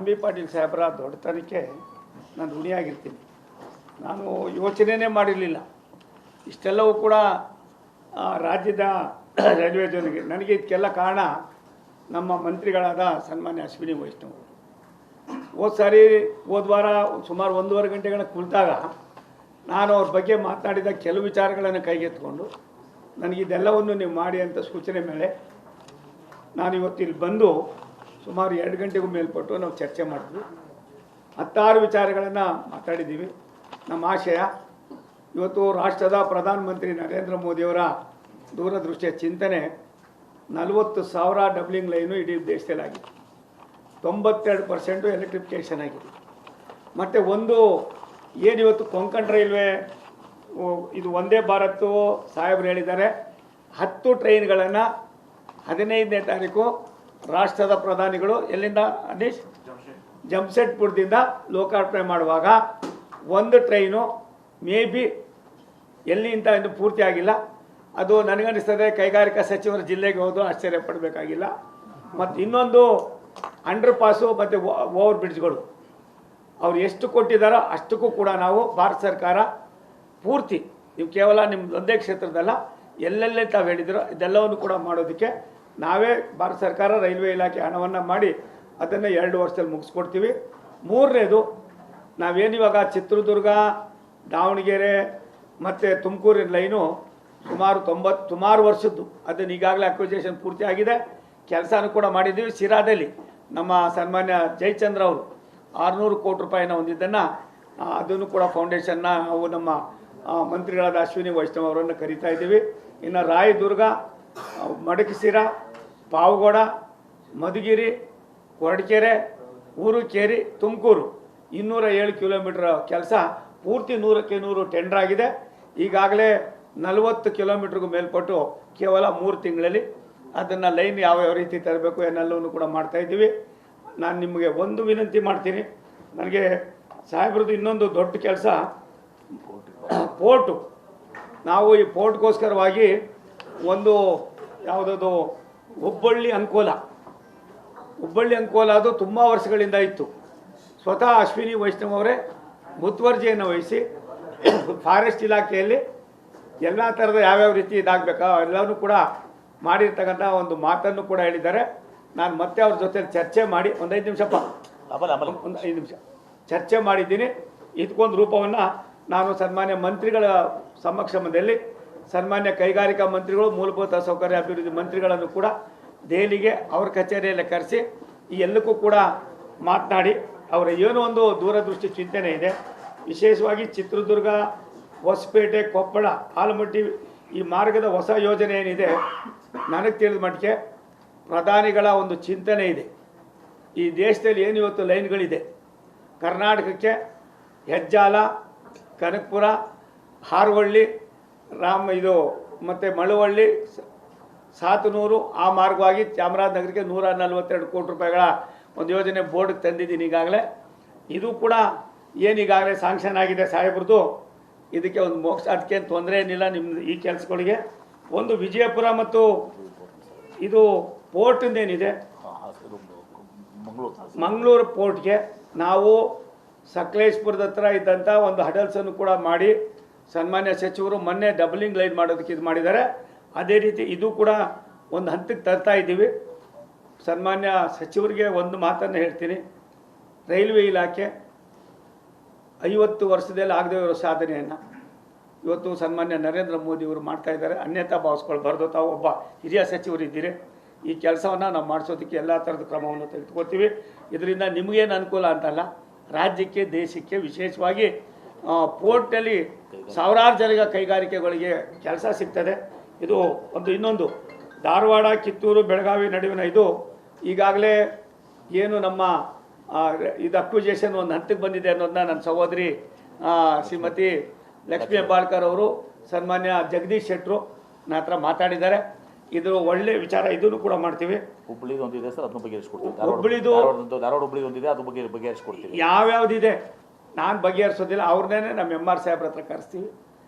B Patil ಸಾಹೇಬರ ದೊಡ್ಡತನಕ್ಕೆ ನಾನು ಋಣಿಯಾಗಿರ್ತೀನಿ. ನಾನು ಯೋಚನೆಯೇ ಮಾಡಿರಲಿಲ್ಲ ಇಷ್ಟೆಲ್ಲವೂ ಕೂಡ ರಾಜ್ಯದ ರೈಲ್ವೆ ಜೋನಿಗೆ. ನನಗೆ ಇದಕ್ಕೆಲ್ಲ ಕಾರಣ ನಮ್ಮ ಮಂತ್ರಿಗಳಾದ ಸನ್ಮಾನ್ಯ ಅಶ್ವಿನಿ ವೈಷ್ಣವ್. ಹೋದ ವಾರ ಸುಮಾರು 1.5 ಗಂಟೆಗಳ ಕುಳಿತಾಗ ನಾನು ಅವ್ರ ಬಗ್ಗೆ ಮಾತನಾಡಿದ ಕೆಲವು ವಿಚಾರಗಳನ್ನು ಕೈಗೆತ್ತಿಕೊಂಡು ನನಗಿದೆಲ್ಲವನ್ನು ನೀವು ಮಾಡಿ ಅಂತ ಸೂಚನೆ ಮೇಲೆ ನಾನು ಇವತ್ತು ಇಲ್ಲಿ ಬಂದು ಸುಮಾರು 2 ಗಂಟೆಗೂ ಮೇಲ್ಪಟ್ಟು ನಾವು ಚರ್ಚೆ ಮಾಡಿದ್ವಿ. 16 ವಿಚಾರಗಳನ್ನು ಮಾತಾಡಿದ್ದೀವಿ. ನಮ್ಮ ಆಶಯ ಇವತ್ತು ರಾಷ್ಟ್ರದ ಪ್ರಧಾನಮಂತ್ರಿ ನರೇಂದ್ರ ಮೋದಿಯವರ ದೂರದೃಷ್ಟಿಯ ಚಿಂತನೆ 40,000 ಡಬ್ಲಿಂಗ್ ಲೈನು ಇಡೀ ದೇಶದಲ್ಲಾಗಿದೆ. 92% ಎಲೆಕ್ಟ್ರಿಫಿಕೇಷನ್ ಆಗಿದೆ. ಮತ್ತು ಒಂದು ಏನಿವತ್ತು ಕೊಂಕಣ್ ರೈಲ್ವೆ ಇದು ಒಂದೇ ಭಾರತ್ ಸಾಹೇಬರು ಹೇಳಿದ್ದಾರೆ 10 ಟ್ರೈನ್ಗಳನ್ನು 15ನೇ ತಾರೀಕು ರಾಷ್ಟ್ರದ ಪ್ರಧಾನಿಗಳು ಎಲ್ಲಿಂದ ಅನೀಶ್ ಜಮ್ಶೆಡ್ಪುರದಿಂದ ಲೋಕಾರ್ಪಣೆ ಮಾಡುವಾಗ ಒಂದು ಟ್ರೈನು ಮೇ ಬಿ ಎಲ್ಲಿ ಅಂತ ಇನ್ನು ಪೂರ್ತಿ ಆಗಿಲ್ಲ. ಅದು ನನಗನ್ನಿಸ್ತದೆ ಕೈಗಾರಿಕಾ ಸಚಿವರ ಜಿಲ್ಲೆಗೆ ಹೋದರೂ ಆಶ್ಚರ್ಯ ಪಡಬೇಕಾಗಿಲ್ಲ. ಮತ್ತು ಇನ್ನೊಂದು ಅಂಡರ್ ಪಾಸು ಮತ್ತು ಓವರ್ ಬ್ರಿಡ್ಜ್ಗಳು ಅವ್ರು ಎಷ್ಟು ಕೊಟ್ಟಿದ್ದಾರೋ ಅಷ್ಟಕ್ಕೂ ಕೂಡ ನಾವು ಭಾರತ ಸರ್ಕಾರ ಪೂರ್ತಿ, ನೀವು ಕೇವಲ ನಿಮ್ಮ ಒಂದೇ ಕ್ಷೇತ್ರದಲ್ಲ ಎಲ್ಲೆಲ್ಲೇ ತಾವು ಹೇಳಿದಿರೋ ಇದೆಲ್ಲವನ್ನು ಕೂಡ ಮಾಡೋದಕ್ಕೆ ನಾವೇ ಭಾರತ ಸರ್ಕಾರ ರೈಲ್ವೆ ಇಲಾಖೆ ಹಣವನ್ನು ಮಾಡಿ ಅದನ್ನು 2 ವರ್ಷದಲ್ಲಿ ಮುಗಿಸ್ಕೊಡ್ತೀವಿ. ಮೂರನೇದು ನಾವೇನಿವಾಗ ಚಿತ್ರದುರ್ಗ ದಾವಣಗೆರೆ ಮತ್ತು ತುಮಕೂರಿನ ಲೈನು ಸುಮಾರು ವರ್ಷದ್ದು, ಅದನ್ನು ಈಗಾಗಲೇ ಅಕ್ವಿಜೇಷನ್ ಪೂರ್ತಿ ಆಗಿದೆ, ಕೆಲಸನೂ ಕೂಡ ಮಾಡಿದ್ದೀವಿ. ಶಿರಾದಲ್ಲಿ ನಮ್ಮ ಸನ್ಮಾನ್ಯ ಜಯಚಂದ್ರ ಅವರು 600 ಕೋಟಿ ರೂಪಾಯಿನ ಹೊಂದಿದ್ದನ್ನು ಅದನ್ನು ಕೂಡ ಫೌಂಡೇಶನ್ನ ನಾವು ನಮ್ಮ ಮಂತ್ರಿಗಳಾದ ಅಶ್ವಿನಿ ವೈಷ್ಣವ್ ಅವರನ್ನು ಕರೀತಾ ಇದ್ದೀವಿ. ಇನ್ನು ರಾಯದುರ್ಗ, ಮಡಕಶಿರ, ಪಾವಗಡ, ಮಧುಗಿರಿ, ಕೊರಟಗೆರೆ, ಊರುಕೇರಿ, ತುಮಕೂರು 207 ಕಿಲೋಮೀಟರ್ ಕೆಲಸ ಪೂರ್ತಿ 100ಕ್ಕೆ 100 ಟೆಂಡರ್ ಆಗಿದೆ. ಈಗಾಗಲೇ 40 ಕಿಲೋಮೀಟ್ರಿಗೂ ಮೇಲ್ಪಟ್ಟು ಕೇವಲ 3 ತಿಂಗಳಲ್ಲಿ ಅದನ್ನು ಲೈನ್ ಯಾವ ರೀತಿ ತರಬೇಕು ಎನ್ನೆಲ್ಲವನ್ನು ಕೂಡ ಮಾಡ್ತಾಯಿದ್ದೀವಿ. ನಾನು ನಿಮಗೆ ಒಂದು ವಿನಂತಿ ಮಾಡ್ತೀನಿ, ನನಗೆ ಸಾಹೇಬ್ರದ್ದು ಇನ್ನೊಂದು ದೊಡ್ಡ ಕೆಲಸ ಪೋರ್ಟು. ನಾವು ಈ ಪೋರ್ಟ್ಗೋಸ್ಕರವಾಗಿ ಒಂದು ಯಾವುದದು ಹುಬ್ಬಳ್ಳಿ ಅಂಕೋಲ ಅದು ತುಂಬ ವರ್ಷಗಳಿಂದ ಇತ್ತು. ಸ್ವತಃ ಅಶ್ವಿನಿ ವೈಷ್ಣವ್ ಅವರೇ ಮುತುವರ್ಜಿಯನ್ನು ವಹಿಸಿ ಫಾರೆಸ್ಟ್ ಇಲಾಖೆಯಲ್ಲಿ ಎಲ್ಲ ಥರದ ಯಾವ್ಯಾವ ರೀತಿ ಇದಾಗಬೇಕಾ ಎಲ್ಲವೂ ಕೂಡ ಮಾಡಿರ್ತಕ್ಕಂಥ ಒಂದು ಮಾತನ್ನು ಕೂಡ ಹೇಳಿದ್ದಾರೆ. ನಾನು ಮತ್ತೆ ಅವ್ರ ಜೊತೆ ಚರ್ಚೆ ಮಾಡಿ ಒಂದು 5 ನಿಮಿಷ ಚರ್ಚೆ ಮಾಡಿದ್ದೀನಿ. ಇದಕ್ಕೊಂದು ರೂಪವನ್ನು ನಾನು ಸನ್ಮಾನ್ಯ ಮಂತ್ರಿಗಳ ಸಮಕ್ಷಮದಲ್ಲಿ ಸನ್ಮಾನ್ಯ ಕೈಗಾರಿಕಾ ಮಂತ್ರಿಗಳು, ಮೂಲಭೂತ ಸೌಕರ್ಯ ಅಭಿವೃದ್ಧಿ ಮಂತ್ರಿಗಳನ್ನು ಕೂಡ ದೆಹಲಿಗೆ ಅವ್ರ ಕಚೇರಿಯಲ್ಲೇ ಕರೆಸಿ ಈ ಎಲ್ಲಕ್ಕೂ ಕೂಡ ಮಾತನಾಡಿ ಅವರ ಏನೋ ಒಂದು ದೂರದೃಷ್ಟಿ ಚಿಂತನೆ ಇದೆ. ವಿಶೇಷವಾಗಿ ಚಿತ್ರದುರ್ಗ, ಹೊಸಪೇಟೆ, ಕೊಪ್ಪಳ, ಆಲಮಟ್ಟಿ ಈ ಮಾರ್ಗದ ಹೊಸ ಯೋಜನೆ ಏನಿದೆ, ನನಗೆ ತಿಳಿದ ಮಟ್ಟಿಗೆ ಪ್ರಧಾನಿಗಳ ಒಂದು ಚಿಂತನೆ ಇದೆ. ಈ ದೇಶದಲ್ಲಿ ಏನು ಇವತ್ತು ಲೈನ್ಗಳಿದೆ, ಕರ್ನಾಟಕಕ್ಕೆ ಹೆಜ್ಜಾಲ, ಕನಕಪುರ, ಹಾರೋಹಳ್ಳಿ, ಮತ್ತು ಮಳವಳ್ಳಿ, ಸಾತನೂರು ಆ ಮಾರ್ಗವಾಗಿ ಚಾಮರಾಜನಗರಕ್ಕೆ 142 ಕೋಟಿ ರೂಪಾಯಿಗಳ ಒಂದು ಯೋಜನೆ ಬೋರ್ಡ್ಗೆ ತಂದಿದ್ದೀನಿ ಈಗಾಗಲೇ. ಇದು ಕೂಡ ಏನೀಗಾಗಲೇ ಸಾಂಕ್ಷನ್ ಆಗಿದೆ ಸಾಹೇಬ್ರದ್ದು. ಇದಕ್ಕೆ ಒಂದು ಮೋಕ್ಷ, ಅದಕ್ಕೇನು ತೊಂದರೆ ಏನಿಲ್ಲ ನಿಮ್ಮ ಈ ಕೆಲಸಗಳಿಗೆ. ಒಂದು ವಿಜಯಪುರ ಮತ್ತು ಇದು ಪೋರ್ಟಿಂದೇನಿದೆ ಮಂಗಳೂರು ಪೋರ್ಟ್ಗೆ ನಾವು ಸಕಲೇಶ್ಪುರದ ಹತ್ರ ಇದ್ದಂಥ ಒಂದು ಹಡಲ್ಸನ್ನು ಕೂಡ ಮಾಡಿ ಸನ್ಮಾನ್ಯ ಸಚಿವರು ಮೊನ್ನೆ ಡಬಲಿಂಗ್ ಲೈನ್ ಮಾಡೋದಕ್ಕೆ ಇದು ಮಾಡಿದ್ದಾರೆ. ಅದೇ ರೀತಿ ಇದು ಕೂಡ ಒಂದು ಹಂತಕ್ಕೆ ತರ್ತಾ ಇದ್ದೀವಿ. ಸನ್ಮಾನ್ಯ ಸಚಿವರಿಗೆ ಒಂದು ಮಾತನ್ನು ಹೇಳ್ತೀನಿ, ರೈಲ್ವೆ ಇಲಾಖೆ 50 ವರ್ಷದಲ್ಲಿ ಆಗದೇ ಇರೋ ಸಾಧನೆಯನ್ನು ಇವತ್ತು ಸನ್ಮಾನ್ಯ ನರೇಂದ್ರ ಮೋದಿಯವರು ಮಾಡ್ತಾಯಿದ್ದಾರೆ. ಅನ್ಯತಾ ಭಾವಿಸ್ಕೊಳ್ಬಾರ್ದು. ತಾವು ಒಬ್ಬ ಹಿರಿಯ ಸಚಿವರಿದ್ದೀರಿ, ಈ ಕೆಲಸವನ್ನು ನಾವು ಮಾಡಿಸೋದಕ್ಕೆ ಎಲ್ಲ ಥರದ ಕ್ರಮವನ್ನು ತೆಗೆದುಕೊಳ್ತೀವಿ. ಇದರಿಂದ ನಿಮಗೇನು ಅನುಕೂಲ ಅಂತಲ್ಲ, ರಾಜ್ಯಕ್ಕೆ, ದೇಶಕ್ಕೆ, ವಿಶೇಷವಾಗಿ ಪೋರ್ಟ್ನಲ್ಲಿ ಸಾವಿರಾರು ಜನ ಕೈಗಾರಿಕೆಗಳಿಗೆ ಕೆಲಸ ಸಿಗ್ತದೆ. ಇದು ಇನ್ನೊಂದು ಧಾರವಾಡ, ಕಿತ್ತೂರು, ಬೆಳಗಾವಿ ನಡುವಿನ ಇದು ಈಗಾಗಲೇ ಏನು ನಮ್ಮ ಇದು ಅಕ್ವಿಜೇಷನ್ ಒಂದು ಹಂತಕ್ಕೆ ಬಂದಿದೆ ಅನ್ನೋದನ್ನ ನನ್ನ ಸಹೋದರಿ ಶ್ರೀಮತಿ ಲಕ್ಷ್ಮೀ ಹೆಬ್ಬಾಳ್ಕರ್ ಅವರು, ಸನ್ಮಾನ್ಯ ಜಗದೀಶ್ ಶೆಟ್ಟರು ನನ್ನ ಹತ್ರ ಮಾತಾಡಿದ್ದಾರೆ. ಇದು ಒಳ್ಳೆ ವಿಚಾರ, ಇದನ್ನು ಕೂಡ ಮಾಡ್ತೀವಿ. ಹುಬ್ಬಳ್ಳಿದು ಒಂದಿದೆ ಸರ್, ಅದನ್ನು ಬಗೆಹರಿಸ್ಕೊಡ್ತೀವಿ. ಧಾರವಾಡ ಹುಬ್ಬಳ್ಳಿ ಒಂದಿದೆ, ಅದು ಬಗೆಹರಿಸ್ಕೊಡ್ತೀವಿ. ಯಾವ್ಯಾವುದಿದೆ ನಾನು ಬಗೆಹರಿಸೋದಿಲ್ಲ, ಅವ್ರನ್ನೇ ನಮ್ಮ MR ಸಾಹೇಬ್ರ ಹತ್ರ ಕರೆಸ್ತೀವಿ.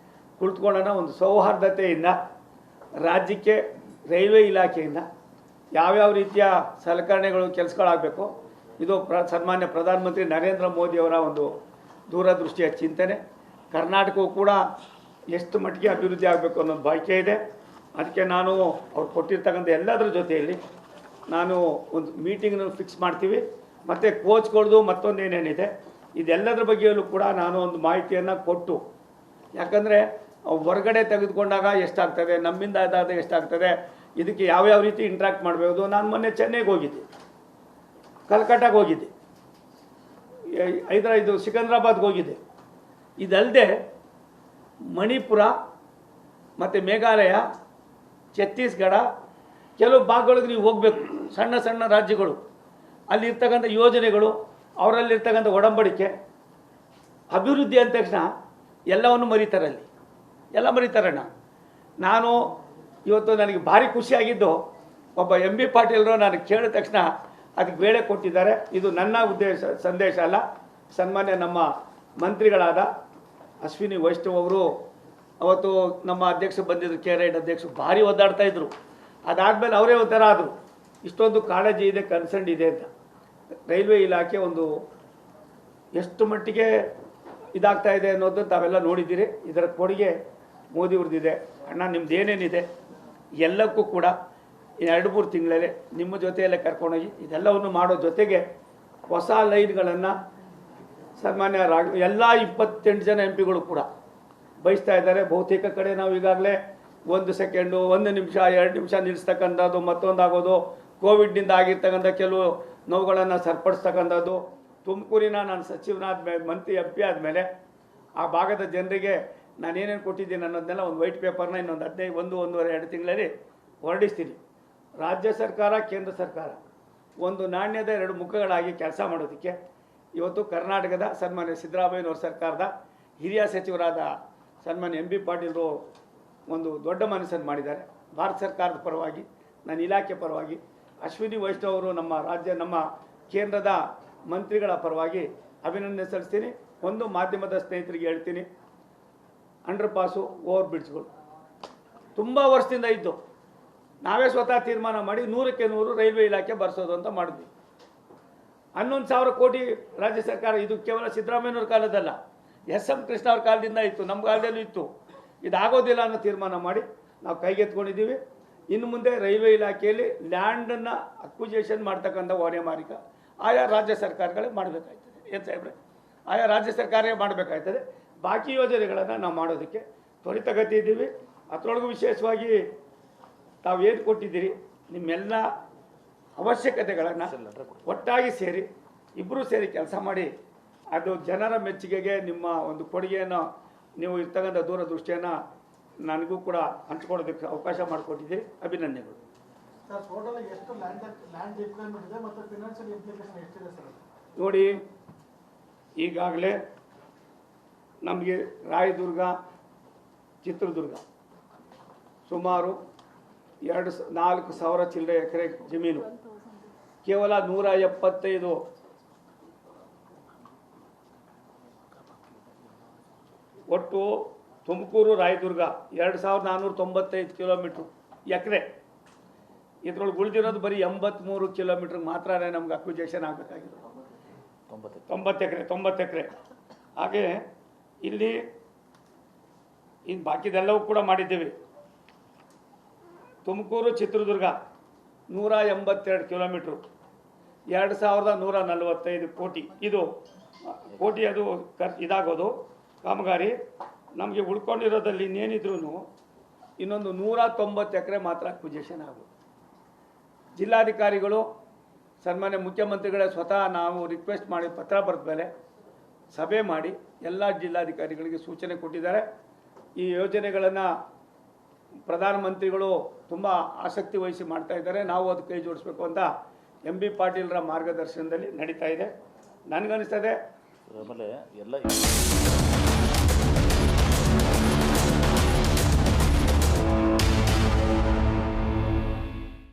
ಕುಳಿತುಕೊಳ್ಳೋಣ, ಒಂದು ಸೌಹಾರ್ದತೆಯಿಂದ ರಾಜ್ಯಕ್ಕೆ ರೈಲ್ವೆ ಇಲಾಖೆಯಿಂದ ಯಾವ್ಯಾವ ರೀತಿಯ ಸಲಕರಣೆಗಳು ಕೆಲಸಗಳಾಗಬೇಕು ಇದು ಸನ್ಮಾನ್ಯ ಪ್ರಧಾನಮಂತ್ರಿ ನರೇಂದ್ರ ಮೋದಿಯವರ ಒಂದು ದೂರದೃಷ್ಟಿಯ ಚಿಂತನೆ. ಕರ್ನಾಟಕವು ಕೂಡ ಎಷ್ಟು ಮಟ್ಟಿಗೆ ಅಭಿವೃದ್ಧಿ ಆಗಬೇಕು ಅನ್ನೋದು ಬಯಕೆ ಇದೆ. ಅದಕ್ಕೆ ನಾನು ಅವ್ರು ಕೊಟ್ಟಿರ್ತಕ್ಕಂಥ ಎಲ್ಲದರ ಜೊತೆಯಲ್ಲಿ ನಾನು ಒಂದು ಮೀಟಿಂಗ್ನ ಫಿಕ್ಸ್ ಮಾಡ್ತೀವಿ. ಮತ್ತು ಕೋಚ್ಗಳದು ಮತ್ತೊಂದು ಏನೇನಿದೆ ಇದೆಲ್ಲದರ ಬಗ್ಗೆಯಲ್ಲೂ ಕೂಡ ನಾನು ಒಂದು ಮಾಹಿತಿಯನ್ನು ಕೊಟ್ಟು, ಯಾಕಂದರೆ ಹೊರಗಡೆ ತೆಗೆದುಕೊಂಡಾಗ ಎಷ್ಟಾಗ್ತದೆ, ನಮ್ಮಿಂದ ಅದಾದ ಎಷ್ಟಾಗ್ತದೆ, ಇದಕ್ಕೆ ಯಾವ್ಯಾವ ರೀತಿ ಇಂಟ್ರ್ಯಾಕ್ಟ್ ಮಾಡಬಹುದು. ನಾನು ಮೊನ್ನೆ ಚೆನ್ನೈಗೆ ಹೋಗಿದ್ದೆ, ಕಲ್ಕಟ್ಟಾಗೆ ಹೋಗಿದ್ದೆ, ಇದು ಸಿಕಂದ್ರಾಬಾದ್ಗೆ ಹೋಗಿದ್ದೆ. ಇದಲ್ಲದೆ ಮಣಿಪುರ ಮತ್ತು ಮೇಘಾಲಯ, ಛತ್ತೀಸ್ಗಢ ಕೆಲವು ಭಾಗಗಳಿಗೆ ನೀವು ಹೋಗಬೇಕು. ಸಣ್ಣ ಸಣ್ಣ ರಾಜ್ಯಗಳು, ಅಲ್ಲಿರ್ತಕ್ಕಂಥ ಯೋಜನೆಗಳು, ಅವರಲ್ಲಿರ್ತಕ್ಕಂಥ ಒಡಂಬಡಿಕೆ, ಅಭಿವೃದ್ಧಿ ಅಂದ ತಕ್ಷಣ ಎಲ್ಲವನ್ನು ಮರೀತಾರಲ್ಲಿ, ಎಲ್ಲ ಮರೀತಾರಣ್ಣ. ನಾನು ಇವತ್ತು ನನಗೆ ಭಾರಿ ಖುಷಿಯಾಗಿದ್ದು, ಒಬ್ಬ MB ಪಾಟೀಲರು ನಾನು ಕೇಳಿದ ತಕ್ಷಣ ಅದಕ್ಕೆ ವೇಳೆ ಕೊಟ್ಟಿದ್ದಾರೆ. ಇದು ನನ್ನ ಸಂದೇಶ ಅಲ್ಲ, ಸನ್ಮಾನ್ಯ ನಮ್ಮ ಮಂತ್ರಿಗಳಾದ ಅಶ್ವಿನಿ ವೈಷ್ಣವ್ ಅವರು ಅವತ್ತು ನಮ್ಮ ಅಧ್ಯಕ್ಷ ಬಂದಿದ್ದರು, KRID ಅಧ್ಯಕ್ಷರು ಭಾರಿ ಒದ್ದಾಡ್ತಾಯಿದ್ರು. ಅದಾದಮೇಲೆ ಅವರೇ ಒಂಥರ ಆದರು, ಇಷ್ಟೊಂದು ಕಾಳಜಿ ಇದೆ, ಕನ್ಸರ್ನ್ ಇದೆ ಅಂತ. ರೈಲ್ವೆ ಇಲಾಖೆ ಒಂದು ಎಷ್ಟು ಮಟ್ಟಿಗೆ ಇದಾಗ್ತಾ ಇದೆ ಅನ್ನೋದು ತಾವೆಲ್ಲ ನೋಡಿದ್ದೀರಿ. ಇದರ ಕೊಡುಗೆ ಮೋದಿಯವ್ರದ್ದಿದೆ. ಅಣ್ಣ ನಿಮ್ದು ಏನೇನಿದೆ ಎಲ್ಲಕ್ಕೂ ಕೂಡ 2-3 ತಿಂಗಳಲ್ಲೇ ನಿಮ್ಮ ಜೊತೆಯಲ್ಲೇ ಕರ್ಕೊಂಡೋಗಿ ಇದೆಲ್ಲವನ್ನು ಮಾಡೋ ಜೊತೆಗೆ ಹೊಸ ಲೈನ್ಗಳನ್ನು ಸನ್ಮಾನ್ಯ ಎಲ್ಲ 28 ಜನ MP ಗಳು ಕೂಡ ಬಯಸ್ತಾ ಇದ್ದಾರೆ. ಬಹುತೇಕ ಕಡೆ ನಾವು ಈಗಾಗಲೇ 1 ಸೆಕೆಂಡು, 1 ನಿಮಿಷ, 2 ನಿಮಿಷ ನಿಲ್ಲಿಸ್ತಕ್ಕಂಥದ್ದು, ಮತ್ತೊಂದಾಗೋದು, ಕೋವಿಡ್ನಿಂದ ಆಗಿರ್ತಕ್ಕಂಥ ಕೆಲವು ನೋವುಗಳನ್ನು ಸರಿಪಡಿಸ್ತಕ್ಕಂಥದ್ದು. ತುಮಕೂರಿನ ನಾನು ಸಚಿವನಾದ ಮೇಲೆ, ಮಂತ್ರಿ MP ಆದಮೇಲೆ ಆ ಭಾಗದ ಜನರಿಗೆ ನಾನೇನೇನು ಕೊಟ್ಟಿದ್ದೀನಿ ಅನ್ನೋದನ್ನೆಲ್ಲ ಒಂದು ವೈಟ್ ಪೇಪರ್ನ ಇನ್ನೊಂದು 1-1.5-2 ತಿಂಗಳಲ್ಲಿ ಹೊರಡಿಸ್ತೀನಿ. ರಾಜ್ಯ ಸರ್ಕಾರ, ಕೇಂದ್ರ ಸರ್ಕಾರ ಒಂದು ನಾಣ್ಯದ 2 ಮುಖಗಳಾಗಿ ಕೆಲಸ ಮಾಡೋದಕ್ಕೆ ಇವತ್ತು ಕರ್ನಾಟಕದ ಸನ್ಮಾನ್ಯ ಸಿದ್ದರಾಮಯ್ಯನವ್ರ ಸರ್ಕಾರದ ಹಿರಿಯ ಸಚಿವರಾದ ಸನ್ಮಾನ್ಯ MB ಪಾಟೀಲರು ಒಂದು ದೊಡ್ಡ ಮನಸ್ಸನ್ನು ಮಾಡಿದ್ದಾರೆ. ಭಾರತ ಸರ್ಕಾರದ ಪರವಾಗಿ, ನನ್ನ ಇಲಾಖೆ ಪರವಾಗಿ, ಅಶ್ವಿನಿ ವೈಷ್ಣವ್ ಅವರು ನಮ್ಮ ಕೇಂದ್ರದ ಮಂತ್ರಿಗಳ ಪರವಾಗಿ ಅಭಿನಂದನೆ ಸಲ್ಲಿಸ್ತೀನಿ. ಒಂದು ಮಾಧ್ಯಮದ ಸ್ನೇಹಿತರಿಗೆ ಹೇಳ್ತೀನಿ, ಅಂಡರ್ ಪಾಸು, ಓವರ್ ಬ್ರಿಡ್ಜ್ಗಳು ತುಂಬ ವರ್ಷದಿಂದ ಇದ್ದು ನಾವೇ ಸ್ವತಃ ತೀರ್ಮಾನ ಮಾಡಿ 100ಕ್ಕೆ 100 ರೈಲ್ವೆ ಇಲಾಖೆ ಬರ್ಸೋದು ಅಂತ ಮಾಡಿದ್ವಿ. 11,000 ಕೋಟಿ ರಾಜ್ಯ ಸರ್ಕಾರ. ಇದು ಕೇವಲ ಸಿದ್ದರಾಮಯ್ಯನವ್ರ ಕಾಲದಲ್ಲ, SM ಕೃಷ್ಣ ಅವ್ರ ಕಾಲದಿಂದ ಇತ್ತು, ನಮ್ಮ ಕಾಲದಲ್ಲೂ ಇತ್ತು. ಇದಾಗೋದಿಲ್ಲ ಅನ್ನೋ ತೀರ್ಮಾನ ಮಾಡಿ ನಾವು ಕೈಗೆತ್ಕೊಂಡಿದ್ದೀವಿ. ಇನ್ನು ಮುಂದೆ ರೈಲ್ವೆ ಇಲಾಖೆಯಲ್ಲಿ ಲ್ಯಾಂಡನ್ನು ಅಕ್ವಿಜೇಷನ್ ಮಾಡ್ತಕ್ಕಂಥ ಹೊಣೆ ಮಾಲೀಕ ಆಯಾ ರಾಜ್ಯ ಸರ್ಕಾರಗಳೇ ಮಾಡಬೇಕಾಗ್ತದೆ. ಏನು ಸಾಹೇಬ್ರೆ, ಆಯಾ ರಾಜ್ಯ ಸರ್ಕಾರವೇ ಮಾಡಬೇಕಾಗ್ತದೆ. ಬಾಕಿ ಯೋಜನೆಗಳನ್ನು ನಾವು ಮಾಡೋದಕ್ಕೆ ತ್ವರಿತಗತಿ ಇದ್ದೀವಿ. ಅದರೊಳಗೂ ವಿಶೇಷವಾಗಿ ತಾವೇನು ಕೊಟ್ಟಿದ್ದೀರಿ, ನಿಮ್ಮೆಲ್ಲ ಅವಶ್ಯಕತೆಗಳನ್ನು ಒಟ್ಟಾಗಿ ಸೇರಿ ಇಬ್ಬರೂ ಸೇರಿ ಕೆಲಸ ಮಾಡಿ ಅದು ಜನರ ಮೆಚ್ಚುಗೆಗೆ ನಿಮ್ಮ ಒಂದು ಕೊಡುಗೆಯನ್ನು, ನೀವು ಇರ್ತಕ್ಕಂಥ ದೂರದೃಷ್ಟಿಯನ್ನು ನನಗೂ ಕೂಡ ಹಂಚ್ಕೊಳ್ಳೋದಕ್ಕೆ ಅವಕಾಶ ಮಾಡಿಕೊಟ್ಟಿದ್ದೀರಿ. ಅಭಿನಂದನೆಗಳು. ನೋಡಿ, ಈಗಾಗಲೇ ನಮಗೆ ರಾಯದುರ್ಗ, ಚಿತ್ರದುರ್ಗ ಸುಮಾರು 4,000 ಚಿಲ್ಲರೆ ಎಕರೆ ಜಮೀನು, ಕೇವಲ 175 ಒಟ್ಟು ತುಮಕೂರು ರಾಯದುರ್ಗ 2,495 ಕಿಲೋಮೀಟ್ರು ಎಕರೆ. ಇದ್ರೊಳಗೆ ಉಳಿದಿರೋದು ಬರೀ 83 ಕಿಲೋಮೀಟ್ರಿಗೆ ಮಾತ್ರ ನಮ್ಗೆ ಅಕ್ವಿಜೇಷನ್ ಆಗಬೇಕಾಗಿರೋದು. 90 ಎಕರೆ. ಹಾಗೆ ಇಲ್ಲಿ ಇನ್ನು ಬಾಕಿದೆಲ್ಲವೂ ಕೂಡ ಮಾಡಿದ್ದೀವಿ. ತುಮಕೂರು ಚಿತ್ರದುರ್ಗ 182 ಕಿಲೋಮೀಟ್ರು, 2,145 ಕೋಟಿ. ಇದು ಕೋಟಿ ಅದು ಇದಾಗೋದು ಕಾಮಗಾರಿ. ನಮಗೆ ಉಳ್ಕೊಂಡಿರೋದಲ್ಲಿ ಇನ್ನೇನಿದ್ರೂ ಇನ್ನೊಂದು 190 ಎಕರೆ ಮಾತ್ರ ಅಕ್ವಿಜೇಷನ್ ಆಗೋದು. ಜಿಲ್ಲಾಧಿಕಾರಿಗಳು ಸನ್ಮಾನ್ಯ ಮುಖ್ಯಮಂತ್ರಿಗಳೇ ಸ್ವತಃ ನಾವು ರಿಕ್ವೆಸ್ಟ್ ಮಾಡಿ ಪತ್ರ ಬರೆದ ಮೇಲೆ ಸಭೆ ಮಾಡಿ ಎಲ್ಲ ಜಿಲ್ಲಾಧಿಕಾರಿಗಳಿಗೆ ಸೂಚನೆ ಕೊಟ್ಟಿದ್ದಾರೆ. ಈ ಯೋಜನೆಗಳನ್ನು ಪ್ರಧಾನಮಂತ್ರಿಗಳು ತುಂಬ ಆಸಕ್ತಿ ವಹಿಸಿ ಮಾಡ್ತಾ ಇದ್ದಾರೆ. ನಾವು ಅದಕ್ಕೆ ಕೈ ಜೋಡಿಸ್ಬೇಕು ಅಂತ MB ಪಾಟೀಲರ ಮಾರ್ಗದರ್ಶನದಲ್ಲಿ ನಡೀತಾ ಇದೆ. ನನಗನ್ನಿಸ್ತದೆ ಆಮೇಲೆ ಎಲ್ಲ